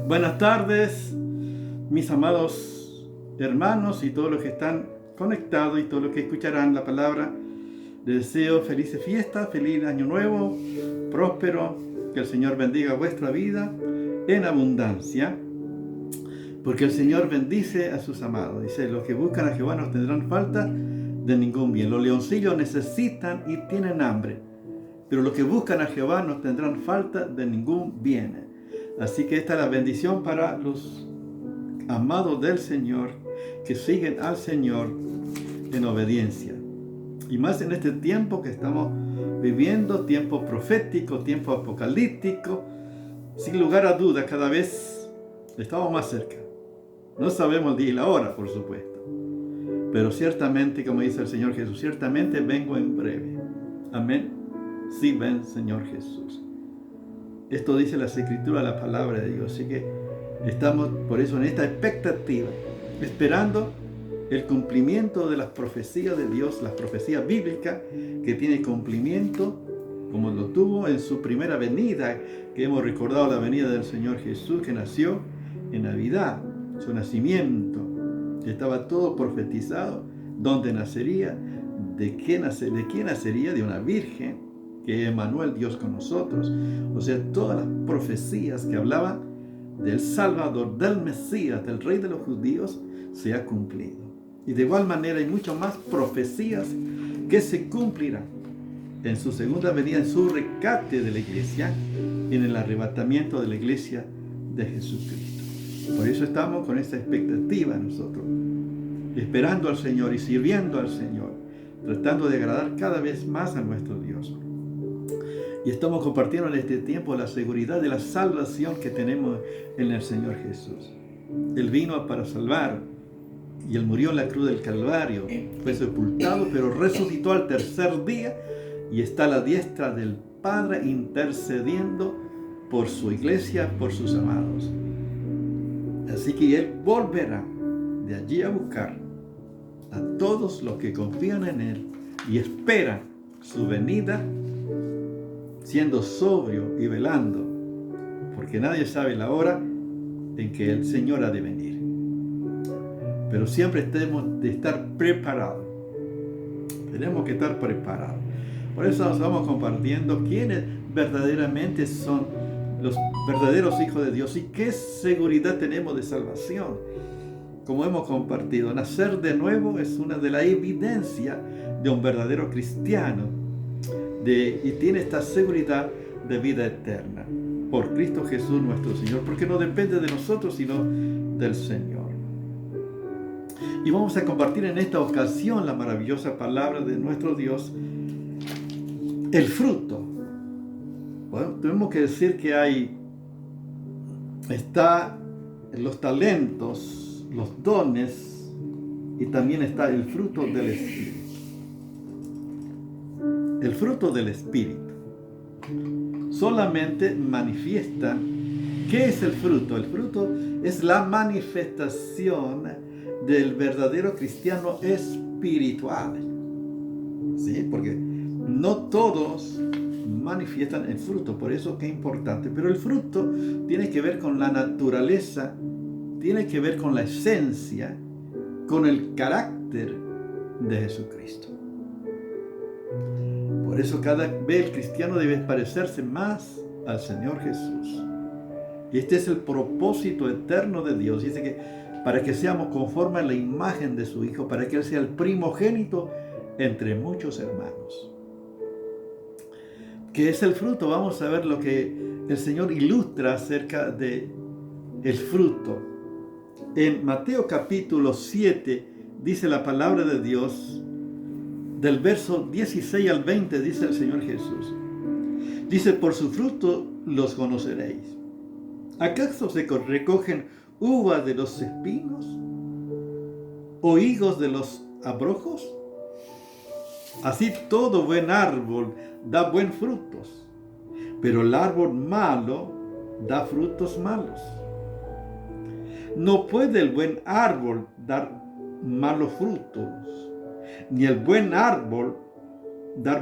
Buenas tardes, mis amados hermanos y todos los que están conectados y todos los que escucharán la palabra. Les deseo felices fiestas, feliz año nuevo, próspero, que el Señor bendiga vuestra vida en abundancia, porque el Señor bendice a sus amados. Dice, los que buscan a Jehová no tendrán falta de ningún bien. Los leoncillos necesitan y tienen hambre, pero los que buscan a Jehová no tendrán falta de ningún bien. Así que esta es la bendición para los amados del Señor, que siguen al Señor en obediencia. Y más en este tiempo que estamos viviendo, tiempo profético, tiempo apocalíptico, sin lugar a dudas, cada vez estamos más cerca. No sabemos el día y la hora, por supuesto, pero ciertamente, como dice el Señor Jesús, ciertamente vengo en breve. Amén. Sí, ven, Señor Jesús. Esto dice las Escrituras, la palabra de Dios. Así que estamos por eso en esta expectativa, esperando el cumplimiento de las profecías de Dios, las profecías bíblicas que tiene cumplimiento, como lo tuvo en su primera venida, que hemos recordado la venida del Señor Jesús, que nació en Navidad, su nacimiento, que estaba todo profetizado, dónde nacería, de quién nacería, de una virgen, que Emmanuel, Dios con nosotros. O sea, todas las profecías que hablaban del Salvador, del Mesías, del Rey de los judíos, se ha cumplido. Y de igual manera hay muchas más profecías que se cumplirán en su segunda venida, en su rescate de la iglesia, en el arrebatamiento de la iglesia de Jesucristo. Por eso estamos con esta expectativa nosotros, esperando al Señor y sirviendo al Señor, tratando de agradar cada vez más a nuestro Dios. Y estamos compartiendo en este tiempo la seguridad de la salvación que tenemos en el Señor Jesús. Él vino para salvar y Él murió en la cruz del Calvario, fue sepultado, pero resucitó al tercer día y está a la diestra del Padre intercediendo por su iglesia, por sus amados. Así que Él volverá de allí a buscar a todos los que confían en Él y esperan su venida, siendo sobrio y velando, porque nadie sabe la hora en que el Señor ha de venir. Pero siempre tenemos de estar preparados. Tenemos que estar preparados. Por eso nos vamos compartiendo quiénes verdaderamente son los verdaderos hijos de Dios y qué seguridad tenemos de salvación. Como hemos compartido, nacer de nuevo es una de las evidencias de un verdadero cristiano. Y tiene esta seguridad de vida eterna por Cristo Jesús nuestro Señor, porque no depende de nosotros sino del Señor. Y vamos a compartir en esta ocasión la maravillosa palabra de nuestro Dios, el fruto. Bueno, tenemos que decir que está los talentos, los dones, y también está el fruto del Espíritu. El fruto del Espíritu solamente manifiesta. ¿Qué es el fruto? El fruto es la manifestación del verdadero cristiano espiritual. ¿Sí? Porque no todos manifiestan el fruto, por eso que es importante. Pero el fruto tiene que ver con la naturaleza, tiene que ver con la esencia, con el carácter de Jesucristo. Por eso cada vez el cristiano debe parecerse más al Señor Jesús. Y este es el propósito eterno de Dios. Dice que para que seamos conformes a la imagen de su Hijo, para que Él sea el primogénito entre muchos hermanos. ¿Qué es el fruto? Vamos a ver lo que el Señor ilustra acerca de el fruto. En Mateo capítulo 7 dice la palabra de Dios, del verso 16 al 20 dice el Señor Jesús. Dice, por su fruto los conoceréis. ¿Acaso se recogen uvas de los espinos o higos de los abrojos? Así todo buen árbol da buenos frutos, pero el árbol malo da frutos malos. No puede el buen árbol dar malos frutos, ni el buen árbol dar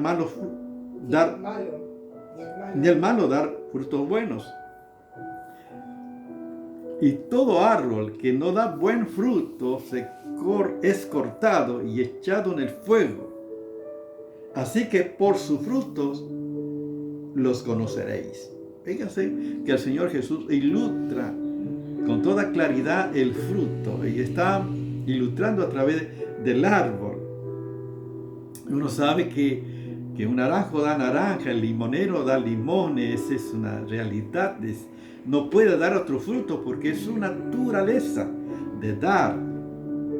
ni el malo dar frutos buenos. Y todo árbol que no da buen fruto es cortado y echado en el fuego. Así que por sus frutos los conoceréis. Fíjense que el Señor Jesús ilustra con toda claridad el fruto y está ilustrando a través del árbol. Uno sabe que un naranjo da naranja, el limonero da limones, esa es una realidad. No puede dar otro fruto porque es su naturaleza de dar,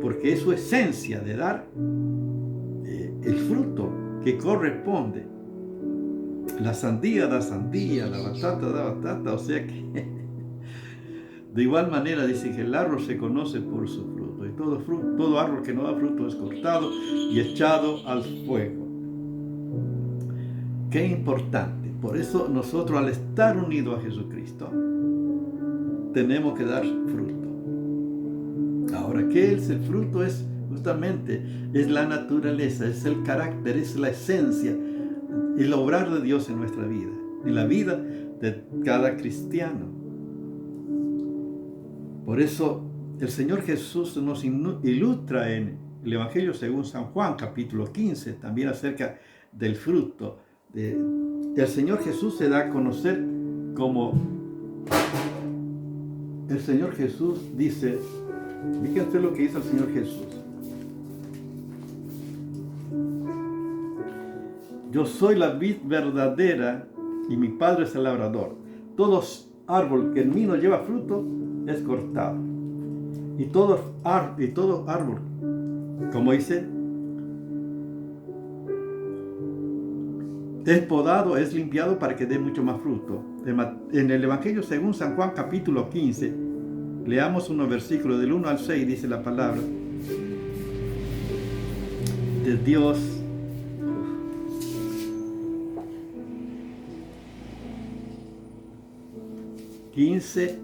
porque es su esencia de dar el fruto que corresponde. La sandía da sandía, la batata da batata, o sea que de igual manera dice que el árbol se conoce por su fruto, y todo árbol que no da fruto es cortado y echado al fuego. Qué importante. Por eso nosotros, al estar unidos a Jesucristo, tenemos que dar fruto. Ahora, ¿qué es el fruto? Es justamente, es la naturaleza, es el carácter, es la esencia, el obrar de Dios en nuestra vida, en la vida de cada cristiano. Por eso el Señor Jesús nos ilustra en el Evangelio según San Juan, capítulo 15, también acerca del fruto. El Señor Jesús se da a conocer como... El Señor Jesús dice, fíjense lo que dice el Señor Jesús. Yo soy la vid verdadera y mi Padre es el labrador. Todo árbol que en mí no lleva fruto es cortado. Y todo árbol, como dice, es podado, es limpiado para que dé mucho más fruto. En el Evangelio según San Juan capítulo 15, leamos unos versículos del 1 al 6, dice la palabra de Dios. Dice,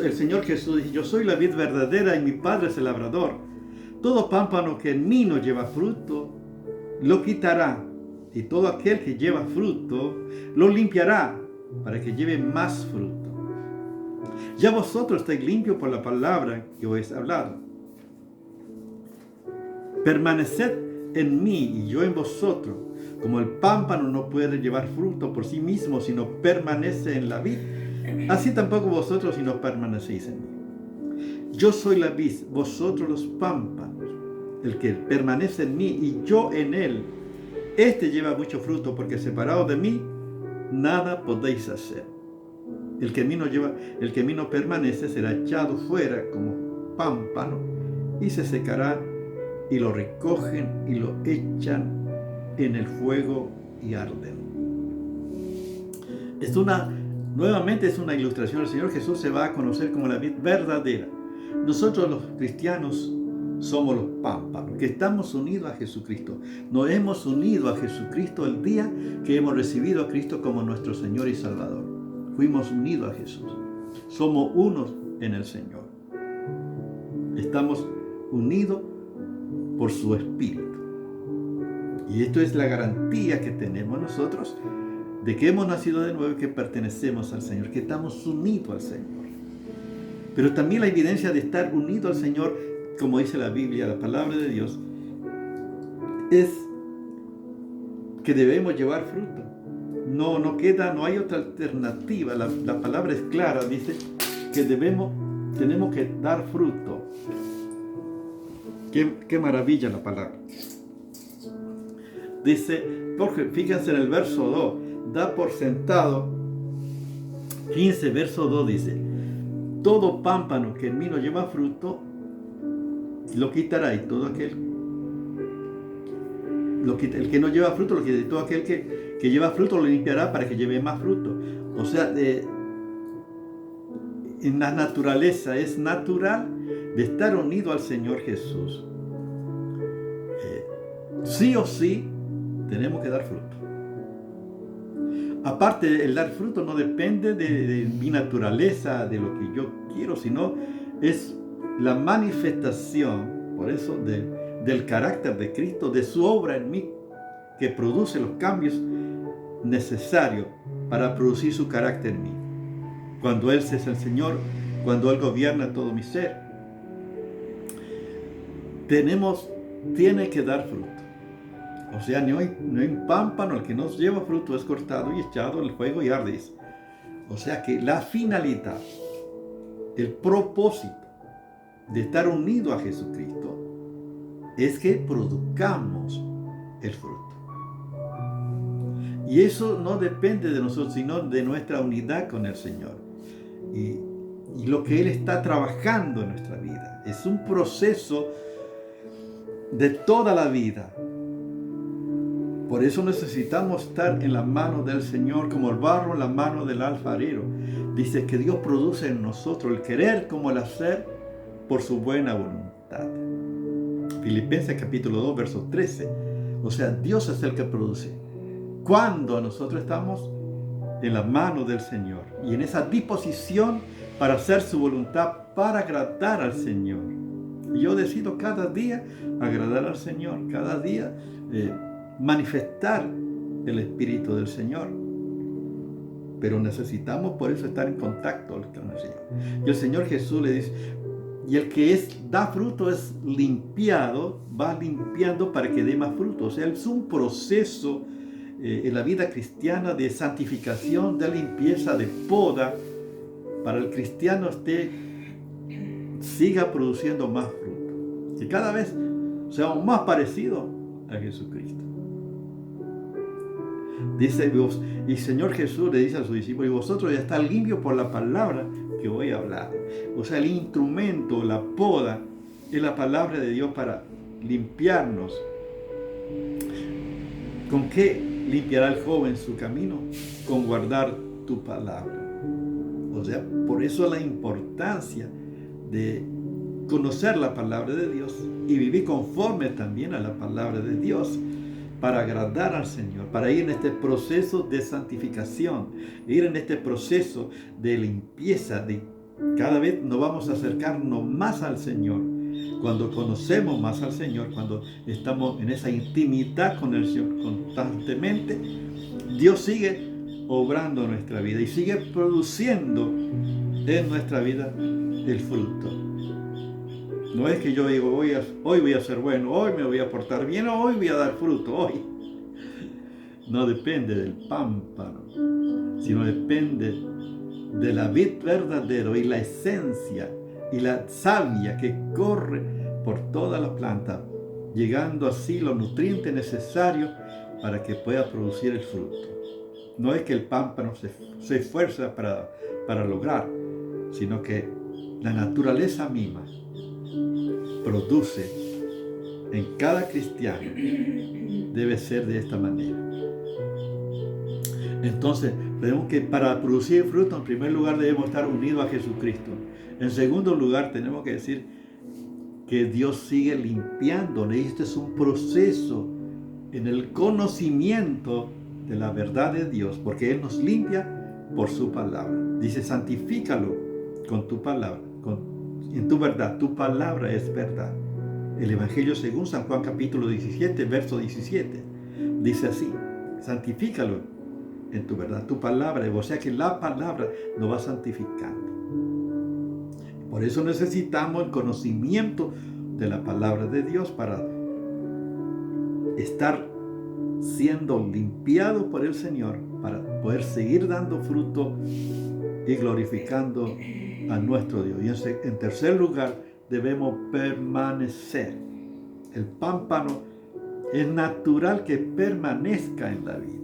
el Señor Jesús dice, yo soy la vid verdadera y mi Padre es el labrador. Todo pámpano que en mí no lleva fruto, lo quitará, y todo aquel que lleva fruto, lo limpiará, para que lleve más fruto. Ya vosotros estáis limpios por la palabra que os he hablado. Permaneced en mí y yo en vosotros. Como el pámpano no puede llevar fruto por sí mismo, sino permanece en la vid, así tampoco vosotros si no permanecéis en mí. Yo soy la vid, vosotros los pámpanos. El que permanece en mí y yo en él, este lleva mucho fruto, porque separado de mí, nada podéis hacer. El que en mí no permanece será echado fuera como pámpano y se secará, y lo recogen y lo echan en el fuego y arden. Nuevamente es una ilustración. El Señor Jesús se va a conocer como la vid verdadera. Nosotros los cristianos somos los pámpanos, que estamos unidos a Jesucristo. Nos hemos unido a Jesucristo el día que hemos recibido a Cristo como nuestro Señor y Salvador. Fuimos unidos a Jesús. Somos unos en el Señor. Estamos unidos por su Espíritu. Y esto es la garantía que tenemos nosotros de que hemos nacido de nuevo y que pertenecemos al Señor, que estamos unidos al Señor. Pero también la evidencia de estar unidos al Señor, como dice la Biblia, la palabra de Dios, es que debemos llevar fruto. No hay otra alternativa. La palabra es clara, dice que tenemos que dar fruto. Qué maravilla la palabra. Dice, porque fíjense en el verso 2, da por sentado, 15 verso 2 dice, todo pámpano que en mí no lleva fruto, lo quitará, y todo aquel, el que no lleva fruto, lo quitará, y todo aquel que lleva fruto lo limpiará para que lleve más fruto. O sea, en la naturaleza es natural de estar unido al Señor Jesús. Sí o sí, tenemos que dar fruto. Aparte, el dar fruto no depende de mi naturaleza, de lo que yo quiero, sino es la manifestación, por eso, del carácter de Cristo, de su obra en mí, que produce los cambios necesarios para producir su carácter en mí. Cuando Él es el Señor, cuando Él gobierna todo mi ser, tiene que dar fruto. O sea, no hay un pámpano, el que no lleva fruto es cortado y echado al fuego y arde. O sea que la finalidad, el propósito de estar unido a Jesucristo es que produzcamos el fruto. Y eso no depende de nosotros, sino de nuestra unidad con el Señor. Y lo que Él está trabajando en nuestra vida. Es un proceso de toda la vida. Por eso necesitamos estar en la mano del Señor, como el barro en la mano del alfarero. Dice que Dios produce en nosotros el querer como el hacer por su buena voluntad. Filipenses capítulo 2, verso 13. O sea, Dios es el que produce. Cuando nosotros estamos en la mano del Señor y en esa disposición para hacer su voluntad, para agradar al Señor. Y yo decido cada día agradar al Señor, cada día manifestar el Espíritu del Señor. Pero necesitamos por eso estar en contacto con el Señor. Y el Señor Jesús le dice, y el que da fruto es limpiado, va limpiando para que dé más fruto. O sea, es un proceso en la vida cristiana de santificación, de limpieza, de poda, para el cristiano siga produciendo más fruto. Que cada vez seamos más parecidos a Jesucristo. Dice Dios, y Señor Jesús le dice a sus discípulos, y vosotros ya están limpios por la palabra que voy a hablar. O sea, el instrumento, la poda, es la palabra de Dios para limpiarnos. ¿Con qué limpiará el joven su camino? Con guardar tu palabra. O sea, por eso la importancia de conocer la palabra de Dios y vivir conforme también a la palabra de Dios para agradar al Señor, para ir en este proceso de santificación, ir en este proceso de limpieza, de cada vez nos vamos a acercarnos más al Señor. Cuando conocemos más al Señor, cuando estamos en esa intimidad con el Señor constantemente, Dios sigue obrando en nuestra vida y sigue produciendo en nuestra vida el fruto. No es que yo digo, hoy voy a ser bueno, hoy me voy a portar bien, hoy voy a dar fruto, hoy. No depende del pámpano, sino depende de la vid verdadera y la esencia y la savia que corre por toda la planta, llegando así los nutrientes necesarios para que pueda producir el fruto. No es que el pámpano se esfuerza para lograr, sino que la naturaleza misma produce en cada cristiano. Debe ser de esta manera. Entonces, tenemos que, para producir fruto, en primer lugar debemos estar unidos a Jesucristo. En segundo lugar, tenemos que decir que Dios sigue limpiando. Este es un proceso en el conocimiento de la verdad de Dios, porque Él nos limpia por su palabra. Dice, santifícalo con tu palabra, en tu verdad. Tu palabra es verdad. El Evangelio según San Juan capítulo 17, verso 17, dice así, santifícalo en tu verdad, tu palabra. O sea que la palabra nos va santificando. Por eso necesitamos el conocimiento de la palabra de Dios para estar siendo limpiado por el Señor, para poder seguir dando fruto y glorificando a nuestro Dios. Y en tercer lugar, debemos permanecer. El pámpano es natural que permanezca en la vida.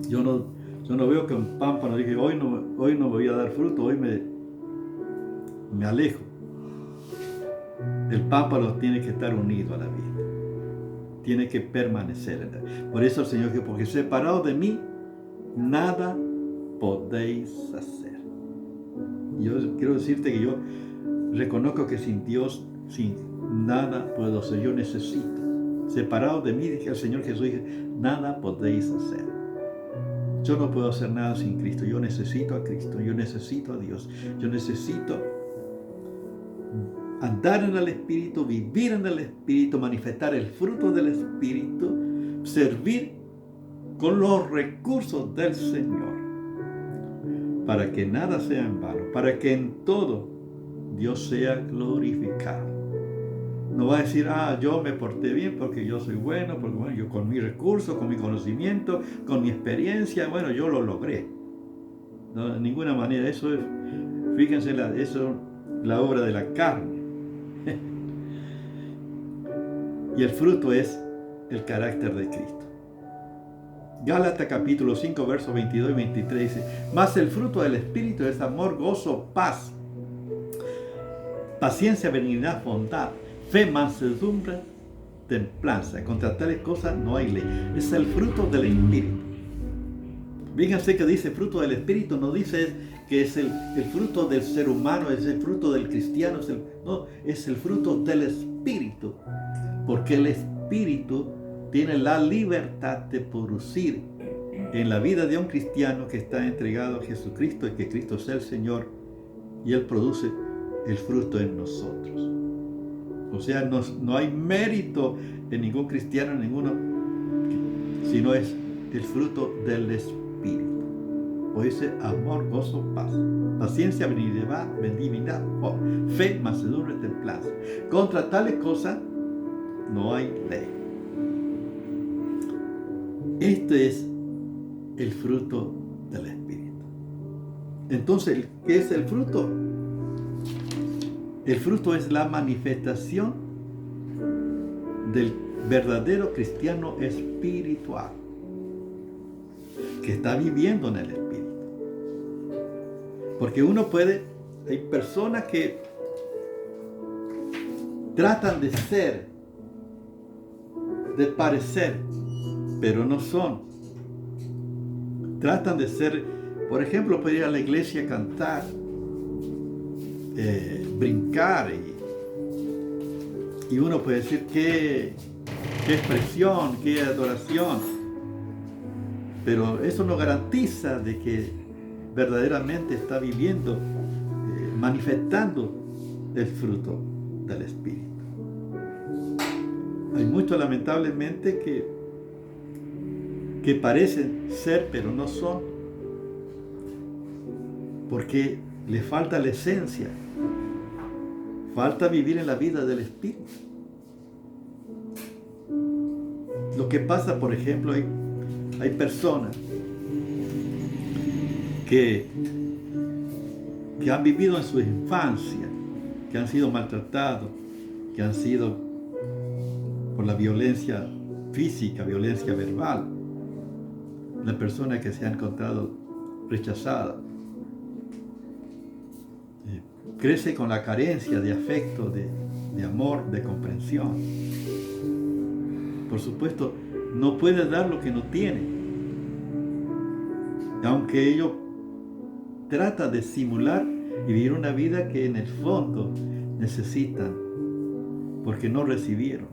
Yo no veo que un pámpano diga, hoy no voy a dar fruto, hoy me alejo. El pámpano tiene que estar unido a la vida. Tiene que permanecer. Por eso el Señor dijo, porque separado de mí, nada podéis hacer. Yo quiero decirte que yo reconozco que sin Dios, sin nada puedo hacer. Yo necesito. Separado de mí, dije al Señor Jesús, dije, nada podéis hacer. Yo no puedo hacer nada sin Cristo. Yo necesito a Cristo. Yo necesito a Dios. Yo necesito andar en el Espíritu, vivir en el Espíritu, manifestar el fruto del Espíritu, servir con los recursos del Señor, para que nada sea en vano, para que en todo Dios sea glorificado. No va a decir, yo me porté bien porque yo soy bueno, porque bueno, yo con mis recursos, con mi conocimiento, con mi experiencia, bueno, yo lo logré. No, de ninguna manera, eso es, fíjense, eso es la obra de la carne. Y el fruto es el carácter de Cristo. Gálatas capítulo 5, versos 22 y 23 dice, mas el fruto del Espíritu es amor, gozo, paz, paciencia, benignidad, bondad, fe, mansedumbre, templanza. Contra tales cosas no hay ley. Es el fruto del Espíritu. Fíjense que dice fruto del Espíritu, no dice que es el fruto del ser humano, es el fruto del cristiano, no, es el fruto del Espíritu. Porque el Espíritu tiene la libertad de producir en la vida de un cristiano que está entregado a Jesucristo y que Cristo sea el Señor, y Él produce el fruto en nosotros. O sea, no hay mérito en ningún cristiano, en ninguno, sino es el fruto del Espíritu. O dice amor, gozo, paz, paciencia, benignidad, fe, mansedumbre, templanza. Contra tales cosas no hay ley. Este es el fruto del Espíritu. Entonces, ¿qué es el fruto? El fruto es la manifestación del verdadero cristiano espiritual que está viviendo en el Espíritu. Porque hay personas que tratan de ser, de parecer, pero no son. Tratan de ser, por ejemplo, puede ir a la iglesia a cantar, brincar, y uno puede decir qué expresión, qué adoración, pero eso no garantiza de que verdaderamente está viviendo, manifestando el fruto del Espíritu. Hay muchos, lamentablemente, que parecen ser, pero no son, porque les falta la esencia, falta vivir en la vida del Espíritu. Lo que pasa, por ejemplo, hay personas que han vivido en su infancia, que han sido maltratados, que han sido por la violencia física, violencia verbal, la persona que se ha encontrado rechazada, crece con la carencia de afecto, de amor, de comprensión. Por supuesto, no puede dar lo que no tiene, aunque ello trata de simular y vivir una vida que en el fondo necesitan, porque no recibieron.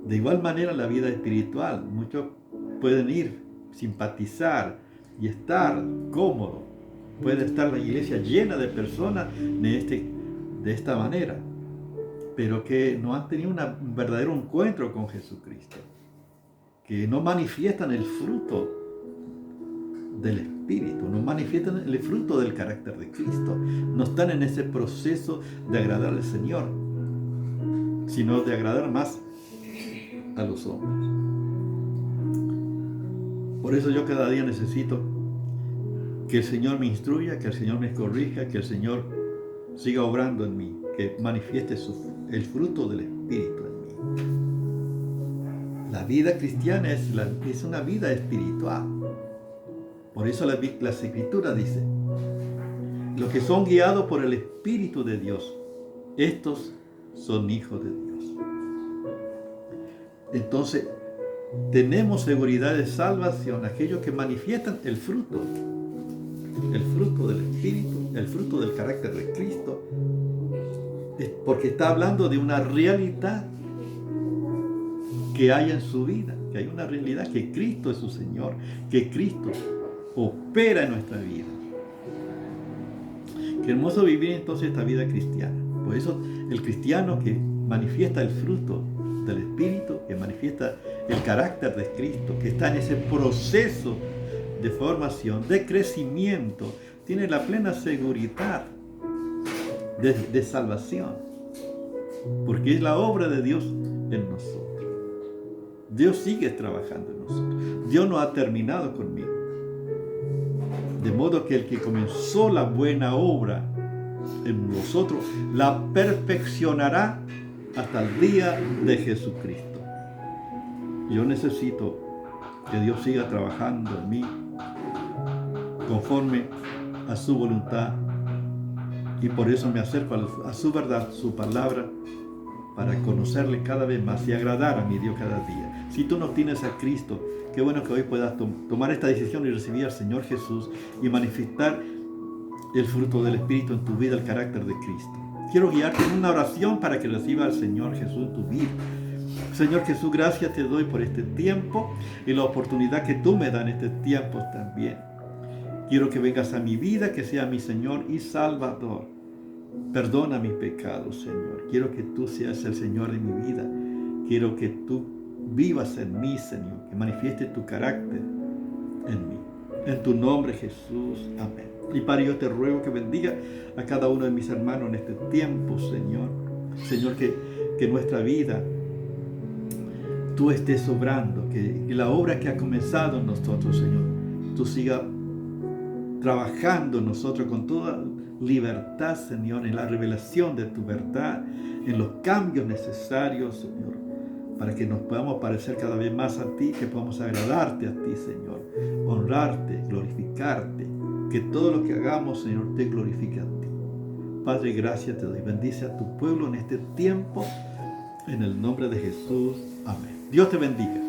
De igual manera, la vida espiritual, muchos pueden ir, simpatizar y estar cómodos. Puede estar la iglesia llena de personas de esta manera, pero que no han tenido un verdadero encuentro con Jesucristo, que no manifiestan el fruto del Espíritu, no manifiestan el fruto del carácter de Cristo, no están en ese proceso de agradar al Señor, sino de agradar más a los hombres. Por eso yo cada día necesito que el Señor me instruya, que el Señor me corrija, que el Señor siga obrando en mí, que manifieste el fruto del Espíritu en mí. La vida cristiana es una vida espiritual. Por eso las Escrituras dicen, los que son guiados por el Espíritu de Dios, estos son hijos de Dios. Entonces, tenemos seguridad de salvación, aquellos que manifiestan el fruto del Espíritu, el fruto del carácter de Cristo, porque está hablando de una realidad que hay en su vida, que hay una realidad, que Cristo es su Señor, que Cristo opera en nuestra vida. Qué hermoso vivir entonces esta vida cristiana. Por eso el cristiano que manifiesta el fruto del Espíritu, que manifiesta el carácter de Cristo, que está en ese proceso de formación, de crecimiento, tiene la plena seguridad de salvación, porque es la obra de Dios en nosotros. Dios sigue trabajando en nosotros. Dios no ha terminado conmigo. De modo que el que comenzó la buena obra en nosotros, la perfeccionará hasta el día de Jesucristo. Yo necesito que Dios siga trabajando en mí conforme a su voluntad, y por eso me acerco a su verdad, su palabra, para conocerle cada vez más y agradar a mi Dios cada día. Si tú no tienes a Cristo, qué bueno que hoy puedas tomar esta decisión y recibir al Señor Jesús y manifestar el fruto del Espíritu en tu vida, el carácter de Cristo. Quiero guiarte en una oración para que reciba al Señor Jesús en tu vida. Señor Jesús, gracias te doy por este tiempo y la oportunidad que tú me das en este tiempo también. Quiero que vengas a mi vida, que sea mi Señor y Salvador. Perdona mis pecados, Señor. Quiero que tú seas el Señor de mi vida. Quiero que tú vivas en mí, Señor, que manifieste tu carácter en mí. En tu nombre, Jesús. Amén. Y Padre, yo te ruego que bendiga a cada uno de mis hermanos en este tiempo, Señor. Señor, que nuestra vida tú estés obrando, que la obra que ha comenzado en nosotros, Señor, tú sigas trabajando en nosotros con toda libertad, Señor, en la revelación de tu verdad, en los cambios necesarios, Señor, para que nos podamos parecer cada vez más a ti, que podamos agradarte a ti, Señor, honrarte, glorificarte, que todo lo que hagamos, Señor, te glorifique a ti. Padre, gracias te doy. Bendice a tu pueblo en este tiempo, en el nombre de Jesús. Amén. Dios te bendiga.